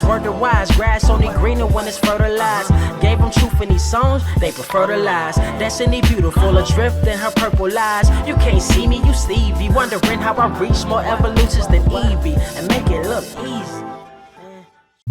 word to wise. Grass only greener when it's fertilized. Gave them truth in these songs, they prefer to lies. Destiny beautiful, adrift in her purple lies. You can't see me, you Stevie. Wondering how I reach more evolutions than Evie and make it look easy.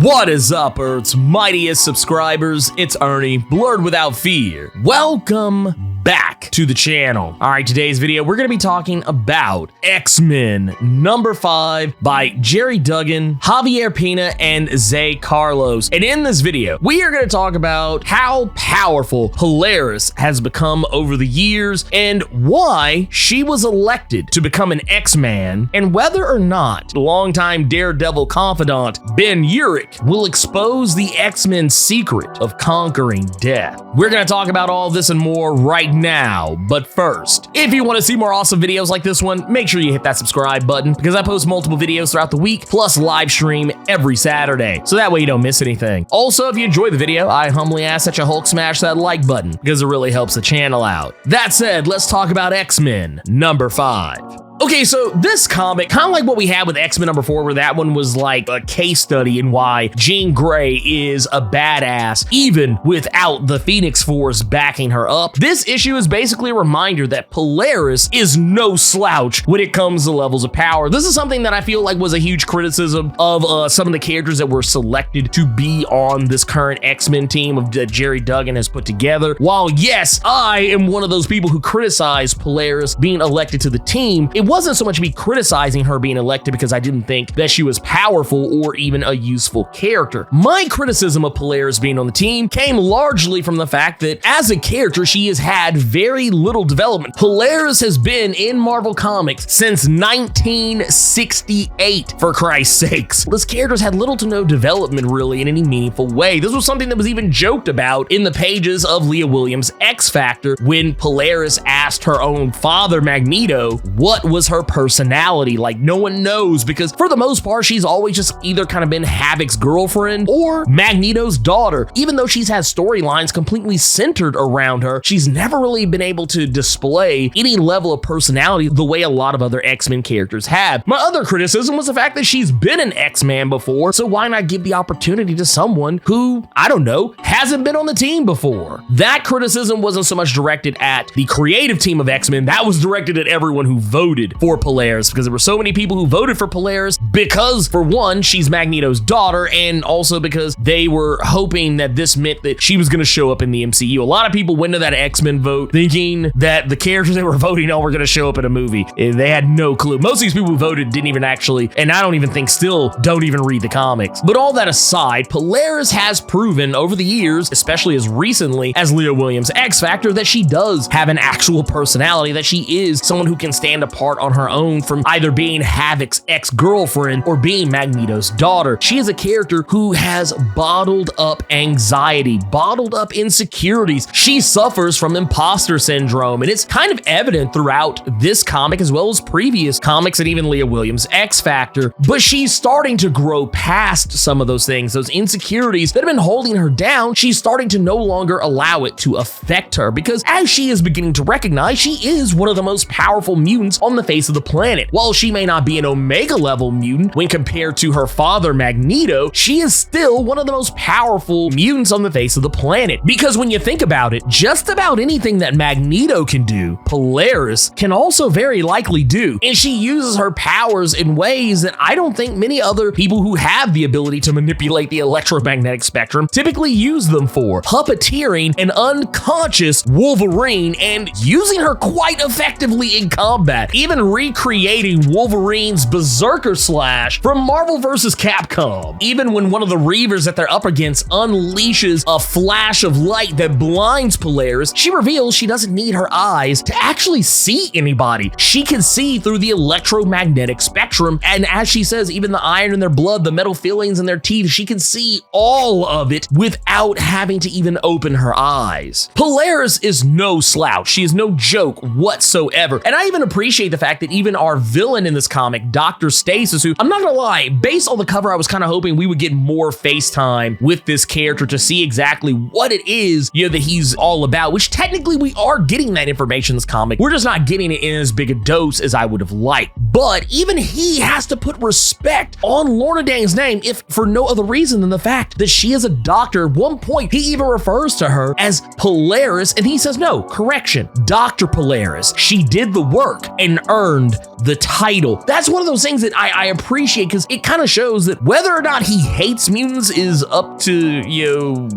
What is up, Earth's mightiest subscribers? It's Ernie, Blerd without fear. Welcome back to the channel. All right, today's video, we're gonna be talking about X-Men number 5 by Gerry Duggan, Javier Pina, and Zay Carlos. And in this video, we are gonna talk about how powerful Polariss has become over the years and why she was elected to become an X-Man, and whether or not longtime Daredevil confidant Ben Urich will expose the X-Men's secret of conquering death. We're gonna talk about all this and more right now, but first, if you want to see more awesome videos like this one, make sure you hit that subscribe button because I post multiple videos throughout the week, plus live stream every Saturday, so that way you don't miss anything. Also, if you enjoy the video, I humbly ask that you Hulk smash that like button because it really helps the channel out. That said, let's talk about X-Men number 5. Okay, so this comic, kind of like what we had with X-Men number 4, where that one was like a case study in why Jean Grey is a badass, even without the Phoenix Force backing her up. This issue is basically a reminder that Polariss is no slouch when it comes to levels of power. This is something that I feel like was a huge criticism of some of the characters that were selected to be on this current X-Men team that Gerry Duggan has put together. While yes, I am one of those people who criticize Polariss being elected to the team, it wasn't so much me criticizing her being elected because I didn't think that she was powerful or even a useful character. My criticism of Polariss being on the team came largely from the fact that as a character, she has had very little development. Polariss has been in Marvel Comics since 1968, for Christ's sakes. This character's had little to no development really in any meaningful way. This was something that was even joked about in the pages of Leah Williams' X Factor when Polariss asked her own father, Magneto, what was her personality. Like, no one knows because for the most part, she's always just either kind of been Havoc's girlfriend or Magneto's daughter. Even though she's had storylines completely centered around her, she's never really been able to display any level of personality the way a lot of other X-Men characters have. My other criticism was the fact that she's been an X-Man before, so why not give the opportunity to someone who, I don't know, hasn't been on the team before? That criticism wasn't so much directed at the creative team of X-Men, that was directed at everyone who voted for Polariss, because there were so many people who voted for Polariss because, for one, she's Magneto's daughter, and also because they were hoping that this meant that she was going to show up in the MCU. A lot of people went to that X-Men vote thinking that the characters they were voting on were going to show up in a movie. They had no clue. Most of these people who voted didn't even actually, and I don't even think still, don't even read the comics. But all that aside, Polariss has proven over the years, especially as recently as Leah Williams' X Factor, that she does have an actual personality, that she is someone who can stand apart on her own from either being Havoc's ex-girlfriend or being Magneto's daughter. She is a character who has bottled up anxiety, bottled up insecurities. She suffers from imposter syndrome, and it's kind of evident throughout this comic as well as previous comics and even Leah Williams' X Factor. But she's starting to grow past some of those things, those insecurities that have been holding her down. She's starting to no longer allow it to affect her because as she is beginning to recognize, she is one of the most powerful mutants on the face of the planet. While she may not be an Omega level mutant when compared to her father Magneto, she is still one of the most powerful mutants on the face of the planet. Because when you think about it, just about anything that Magneto can do, Polariss can also very likely do. And she uses her powers in ways that I don't think many other people who have the ability to manipulate the electromagnetic spectrum typically use them for. Puppeteering an unconscious Wolverine and using her quite effectively in combat, even recreating Wolverine's Berserker Slash from Marvel vs. Capcom. Even when one of the Reavers that they're up against unleashes a flash of light that blinds Polariss, she reveals she doesn't need her eyes to actually see anybody. She can see through the electromagnetic spectrum, and as she says, even the iron in their blood, the metal fillings in their teeth, she can see all of it without having to even open her eyes. Polariss is no slouch. She is no joke whatsoever, and I even appreciate the fact fact that even our villain in this comic, Dr. Stasis, who, I'm not gonna lie, based on the cover, I was kind of hoping we would get more FaceTime with this character to see exactly what it is, that he's all about, which technically we are getting that information in this comic. We're just not getting it in as big a dose as I would have liked. But even he has to put respect on Lorna Dane's name, if for no other reason than the fact that she is a doctor. At one point, he even refers to her as Polariss, and he says, no, correction, Dr. Polariss. She did the work and earned the title. That's one of those things that I appreciate, because it kind of shows that whether or not he hates mutants is up to,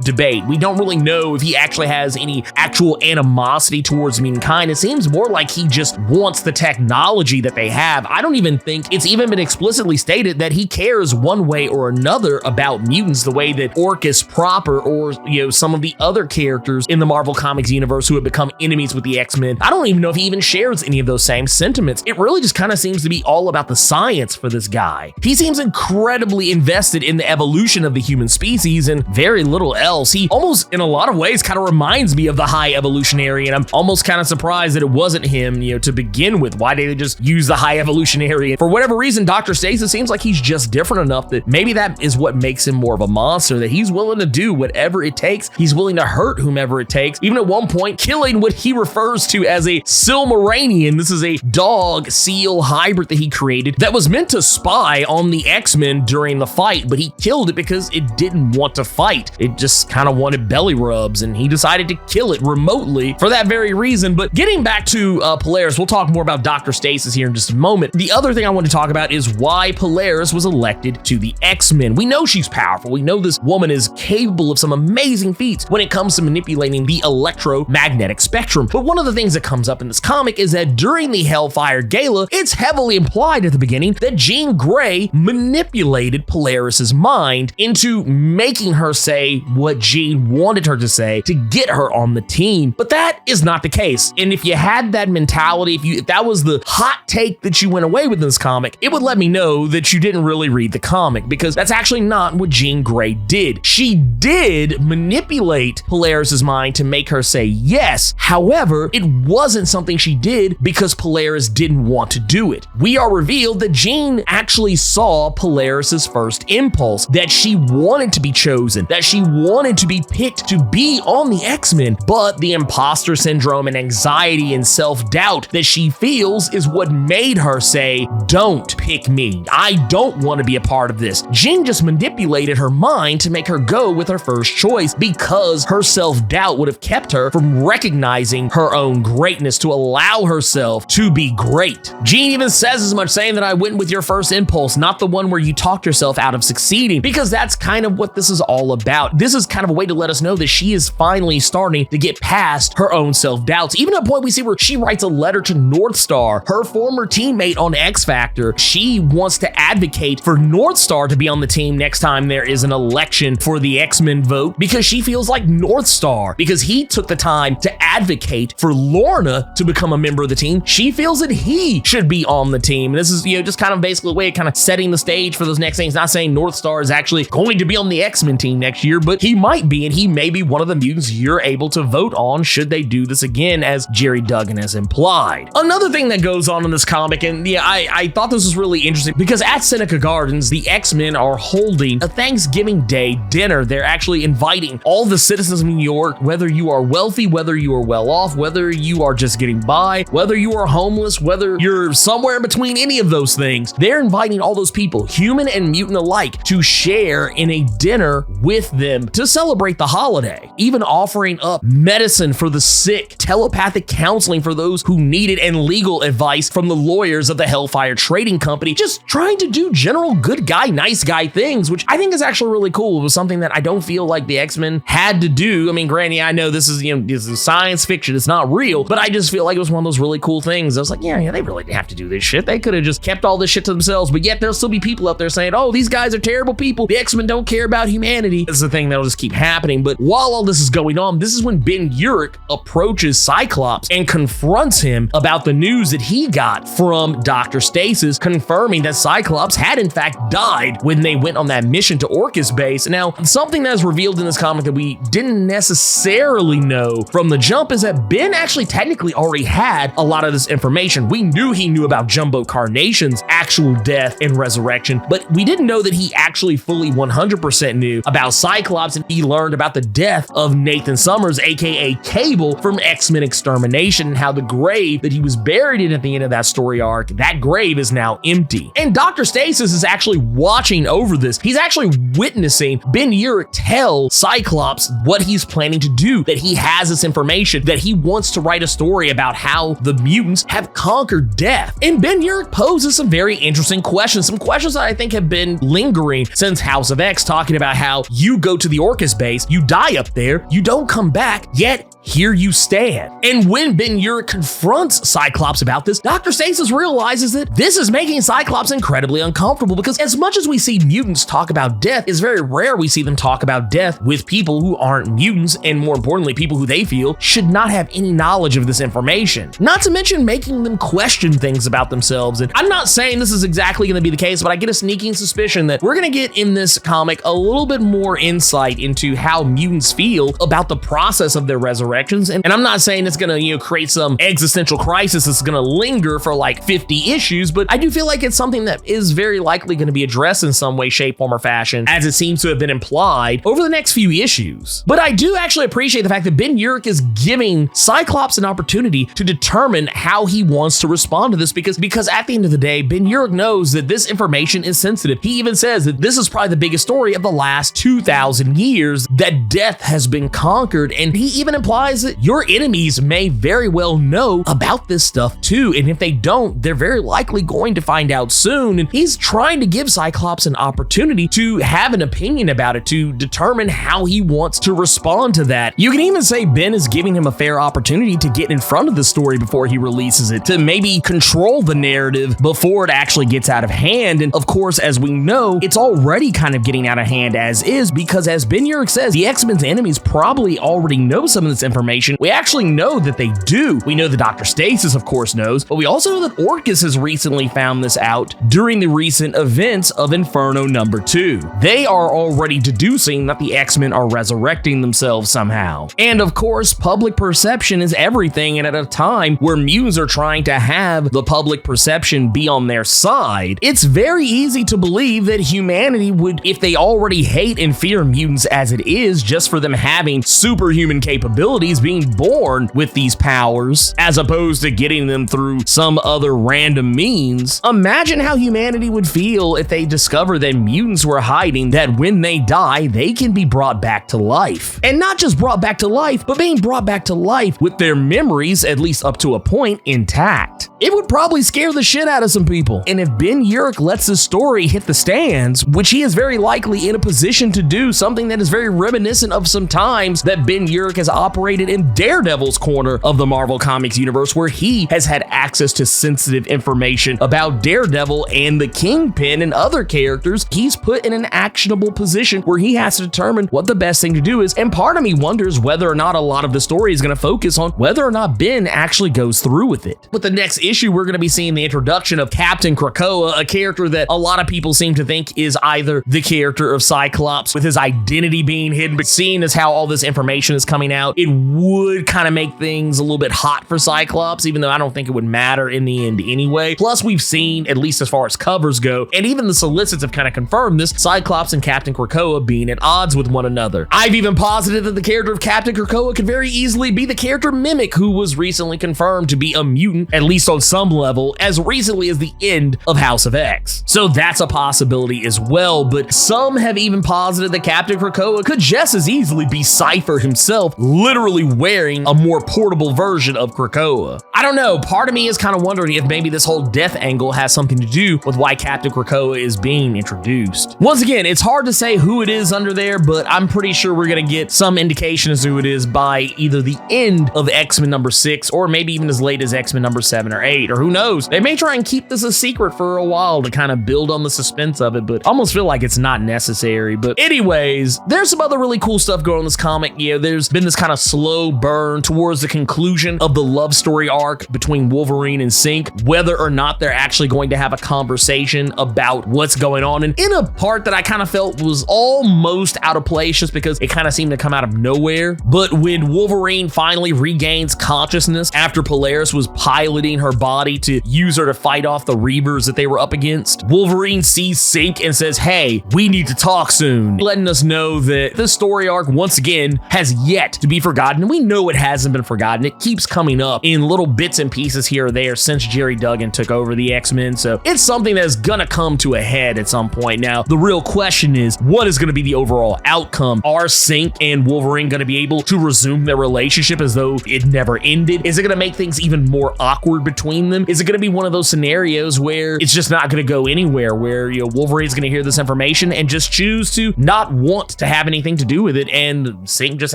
debate. We don't really know if he actually has any actual animosity towards mutant. It seems more like he just wants the technology that they have. I don't even think it's even been explicitly stated that he cares one way or another about mutants the way that Orchis proper or, some of the other characters in the Marvel Comics universe who have become enemies with the X-Men. I don't even know if he even shares any of those same sentiments. It really just kind of seems to be all about the science for this guy. He seems incredibly invested in the evolution of the human species and very little else. He almost, in a lot of ways, kind of reminds me of the High Evolutionary, and I'm almost kind of surprised that it wasn't him, to begin with. Why did they just use the High Evolutionary? For whatever reason, Dr. Stasis seems like he's just different enough that maybe that is what makes him more of a monster, that he's willing to do whatever it takes. He's willing to hurt whomever it takes, even at one point killing what he refers to as a Silmaranian. This is a dog seal hybrid that he created that was meant to spy on the X-Men during the fight, but he killed it because it didn't want to fight. It just kind of wanted belly rubs, and he decided to kill it remotely for that very reason. But getting back to Polariss, we'll talk more about Dr. Stasis here in just a moment. The other thing I want to talk about is why Polariss was elected to the X-Men. We know she's powerful. We know this woman is capable of some amazing feats when it comes to manipulating the electromagnetic spectrum. But one of the things that comes up in this comic is that during the Hellfire Gala, it's heavily implied at the beginning that Jean Grey manipulated Polariss's mind into making her say what Jean wanted her to say to get her on the team. But that is not the case. And if you had that mentality, if that was the hot take that you went away with in this comic, it would let me know that you didn't really read the comic, because that's actually not what Jean Grey did. She did manipulate Polariss's mind to make her say yes. However, it wasn't something she did because Polariss didn't want to do it. We are revealed that Jean actually saw Polariss's first impulse, that she wanted to be chosen, that she wanted to be picked to be on the X-Men, but the imposter syndrome and anxiety and self-doubt that she feels is what made her say, don't pick me. I don't want to be a part of this. Jean just manipulated her mind to make her go with her first choice because her self-doubt would have kept her from recognizing her own greatness to allow herself to be great. Jean even says as much, saying that I went with your first impulse, not the one where you talked yourself out of succeeding, because that's kind of what this is all about. This is kind of a way to let us know that she is finally starting to get past her own self-doubts. Even at a point we see where she writes a letter to Northstar, her former teammate on X Factor. She wants to advocate for Northstar to be on the team next time there is an election for the X-Men vote, because she feels like Northstar, because he took the time to advocate for Lorna to become a member of the team, she feels that he should be on the team. And this is, just kind of basically a way of kind of setting the stage for those next things. Not saying Northstar is actually going to be on the X-Men team next year, but he might be, and he may be one of the mutants you're able to vote on should they do this again, as Jerry Duggan has implied. Another thing that goes on in this comic, and I thought this was really interesting, because at Seneca Gardens, the X-Men are holding a Thanksgiving Day dinner. They're actually inviting all the citizens of New York, whether you are wealthy, whether you are well off, whether you are just getting by, whether you are homeless, whether you're somewhere in between any of those things. They're inviting all those people, human and mutant alike, to share in a dinner with them to celebrate the holiday, even offering up medicine for the sick, telepathic counseling for those who need it, and legal advice from the lawyers of the Hellfire Trading Company, just trying to do general good guy, nice guy things, which I think is actually really cool. It was something that I don't feel like the X-Men had to do. I mean, granted, I know this is, this is science fiction, it's not real, but I just feel like it was one of those really cool things. I was like, yeah, they really didn't have to do this shit. They could have just kept all this shit to themselves, but yet there'll still be people out there saying, oh, these guys are terrible people. The X-Men don't care about humanity. This is the thing that'll just keep happening. But while all this is going on, this is when Ben Urich approaches Cyclopps and confronts him about the news that he got from Dr. Stasis, confirming that Cyclopps had in fact died when they went on that mission to Orchis base. Now, something that's revealed in this comic that we didn't necessarily know from the jump is that Ben actually technically already had a lot of this information. information. We knew he knew about Jumbo Carnation's actual death and resurrection, but we didn't know that he actually fully 100% knew about Cyclopss, and he learned about the death of Nathan Summers, aka Cable, from X-Men Extermination, and how the grave that he was buried in at the end of that story arc, that grave is now empty. And Dr. Stasis is actually watching over this. He's actually witnessing Ben Urich tell Cyclopss what he's planning to do, that he has this information, that he wants to write a story about how the mutants have conquered death. And Ben Urich poses some very interesting questions, some questions that I think have been lingering since House of X, talking about how you go to the Orcus base, you die up there, you don't come back, yet here you stand. And when Ben Urich confronts Cyclopss about this, Dr. Stasis realizes that this is making Cyclopss incredibly uncomfortable, because as much as we see mutants talk about death, it's very rare we see them talk about death with people who aren't mutants, and more importantly, people who they feel should not have any knowledge of this information. Not to mention making them question things about themselves. And I'm not saying this is exactly going to be the case, but I get a sneaking suspicion that we're going to get in this comic a little bit more insight into how mutants feel about the process of their resurrection. And I'm not saying it's gonna, create some existential crisis that's gonna linger for like 50 issues, but I do feel like it's something that is very likely gonna be addressed in some way, shape, form, or fashion, as it seems to have been implied over the next few issues. But I do actually appreciate the fact that Ben Urich is giving Cyclopss an opportunity to determine how he wants to respond to this, because at the end of the day, Ben Urich knows that this information is sensitive. He even says that this is probably the biggest story of the last 2,000 years, that death has been conquered, and he even implies that your enemies may very well know about this stuff too, and if they don't, they're very likely going to find out soon. And he's trying to give Cyclopss an opportunity to have an opinion about it, to determine how he wants to respond to that. You can even say Ben is giving him a fair opportunity to get in front of the story before he releases it, to maybe control the narrative before it actually gets out of hand. And of course, as we know, it's already kind of getting out of hand as is, because as Ben Urich says, the X-Men's enemies probably already know some of this information. We actually know that they do. We know that Dr. Stasis, of course, knows, but we also know that Orcus has recently found this out during the recent events of Inferno number 2. They are already deducing that the X-Men are resurrecting themselves somehow. And of course, public perception is everything, and at a time where mutants are trying to have the public perception be on their side, it's very easy to believe that humanity would, if they already hate and fear mutants as it is, just for them having superhuman capabilities, being born with these powers, as opposed to getting them through some other random means. Imagine how humanity would feel if they discover that mutants were hiding, that when they die, they can be brought back to life. And not just brought back to life, but being brought back to life with their memories, at least up to a point, intact. It would probably scare the shit out of some people. And if Ben Urich lets this story hit the stands, which he is very likely in a position to do, something that is very reminiscent of some times that Ben Urich has operated in Daredevil's corner of the Marvel Comics universe, where he has had access to sensitive information about Daredevil and the Kingpin and other characters. He's put in an actionable position where he has to determine what the best thing to do is, and part of me wonders whether or not a lot of the story is going to focus on whether or not Ben actually goes through with it. With the next issue, we're going to be seeing the introduction of Captain Krakoa, a character that a lot of people seem to think is either the character of Cyclopss, with his identity being hidden, but seeing as how all this information is coming out, it would kind of make things a little bit hot for Cyclopss, even though I don't think it would matter in the end anyway. Plus, we've seen, at least as far as covers go, and even the solicits have kind of confirmed this, Cyclopss and Captain Krakoa being at odds with one another. I've even posited that the character of Captain Krakoa could very easily be the character Mimic, who was recently confirmed to be a mutant, at least on some level, as recently as the end of House of X. So that's a possibility as well, but some have even posited that Captain Krakoa could just as easily be Cypher himself, literally wearing a more portable version of Krakoa. I don't know, part of me is kind of wondering if maybe this whole death angle has something to do with why Captain Krakoa is being introduced. Once again, it's hard to say who it is under there, but I'm pretty sure we're gonna get some indication as to who it is by either the end of X-Men number 6, or maybe even as late as X-Men number 7 or 8, or who knows? They may try and keep this a secret for a while to kind of build on the suspense of it, but I almost feel like it's not necessary. But anyways, there's some other really cool stuff going on in this comic. There's been this kind of slow burn towards the conclusion of the love story arc between Wolverine and Sync, whether or not they're actually going to have a conversation about what's going on. And in a part that I kind of felt was almost out of place, just because it kind of seemed to come out of nowhere. But when Wolverine finally regains consciousness after Polariss was piloting her body to use her to fight off the Reavers that they were up against. Wolverine sees Sync and says, hey, we need to talk soon, letting us know that this story arc once again has yet to be forgotten. We know it hasn't been forgotten. It keeps coming up in little bits and pieces here or there since Gerry Duggan took over the X-Men, so it's something that's gonna come to a head at some point. Now, the real question is, what is gonna be the overall outcome? Are Sync and Wolverine gonna be able to resume their relationship as though it never ended? Is it gonna make things even more awkward between them? Is it gonna be one of those scenarios where it's just not gonna go anywhere, where, you know, Wolverine's gonna hear this information and just choose to not want to have anything to do with it, and Sync just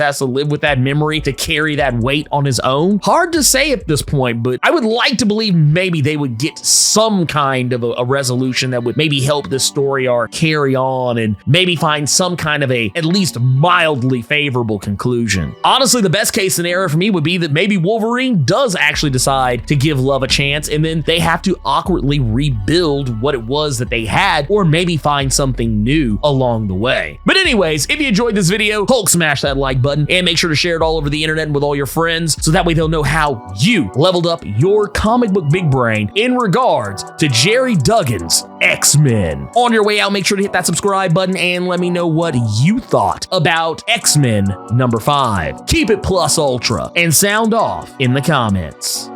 has to live with that memory to carry that weight on his own? Hard to say at this point, but I would like to believe maybe they would get some kind of a resolution that would maybe help this story arc carry on and maybe find some kind of a at least mildly favorable conclusion. Honestly, the best case scenario for me would be that maybe Wolverine does actually decide to give love a chance, and then they have to awkwardly rebuild what it was that they had, or maybe find something new along the way. But anyways, if you enjoyed this video, Hulk smash that like button and make sure to share it all over the internet and with all your friends, so that way they'll know how you leveled up your comic book big brain in regards to Gerry Duggan's X-Men. On your way out, make sure to hit that subscribe button and let me know what you thought about X-Men #5. Keep it plus ultra and sound off in the comments.